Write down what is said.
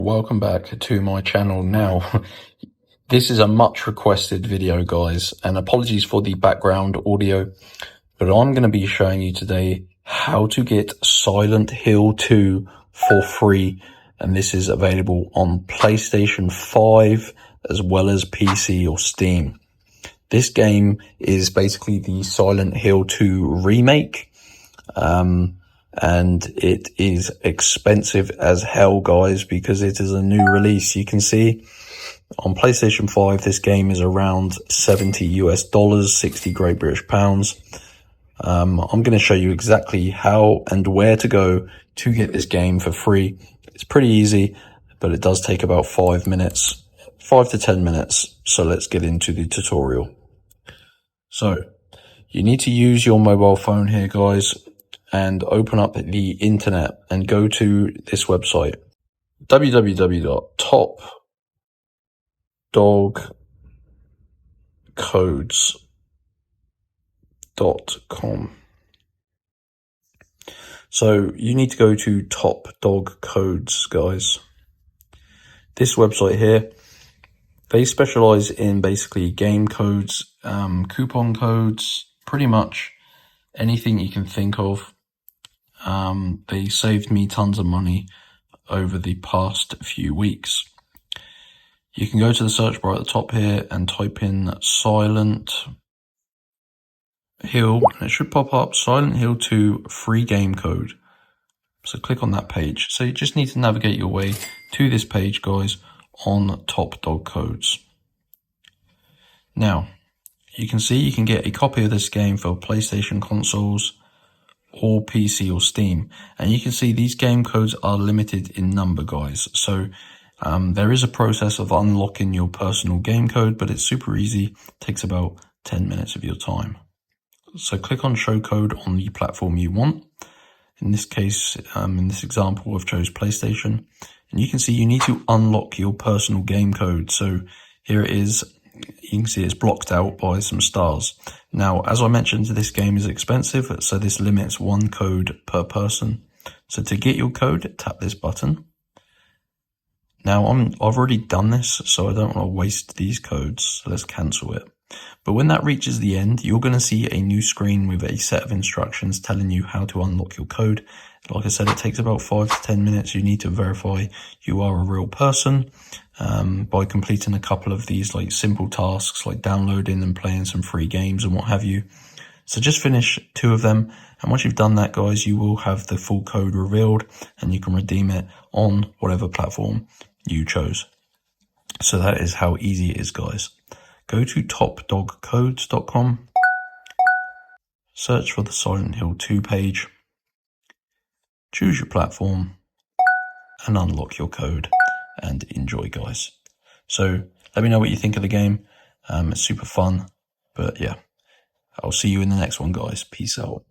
Welcome back to my channel. Now, this is a much requested video, guys, and apologies for the background audio, but I'm going to be showing you today how to get Silent Hill 2 for free, and this is available on PlayStation 5 as well as PC or Steam. This game is basically the Silent Hill 2 remake, and it is expensive as hell, guys, because it is a new release. You can see on PlayStation 5, this game is around $70 US, 60 Great British pounds. I'm going to show you exactly how and where to go to get this game for free. It's pretty easy, but it does take about 5 to 10 minutes. So let's get into the tutorial. So you need to use your mobile phone here, guys, and open up the internet and go to this website, www.topdogcodes.com. So you need to go to Top Dog Codes, guys. This website here, they specialize in basically game codes, coupon codes, pretty much anything you can think of. They saved me tons of money over the past few weeks. You can go to the search bar at the top here and type in Silent Hill, and it should pop up Silent Hill 2 free game code. So click on that page. So you just need to navigate your way to this page, guys, on Top Dog Codes. Now, you can see you can get a copy of this game for PlayStation consoles or PC or Steam. And you can see these game codes are limited in number, guys. So there is a process of unlocking your personal game code, but it's super easy. It takes about 10 minutes of your time. So click on show code on the platform you want. In this case, in this example, I've chose PlayStation. And you can see you need to unlock your personal game code. So here it is. You can see it's blocked out by some stars. Now, as I mentioned, this game is expensive, so this limits one code per person. So to get your code, tap this button. Now, I've already done this, so I don't want to waste these codes, so let's cancel it. But when that reaches the end, you're going to see a new screen with a set of instructions telling you how to unlock your code. Like I said, it takes about 5 to 10 minutes. You need to verify you are a real person by completing a couple of these like simple tasks, like downloading and playing some free games and what have you. So just finish 2 of them. And once you've done that, guys, you will have the full code revealed and you can redeem it on whatever platform you chose. So that is how easy it is, guys. Go to topdogcodes.com, search for the Silent Hill 2 page, choose your platform, and unlock your code, and enjoy, guys. So let me know what you think of the game. It's super fun, but yeah, I'll see you in the next one, guys. Peace out.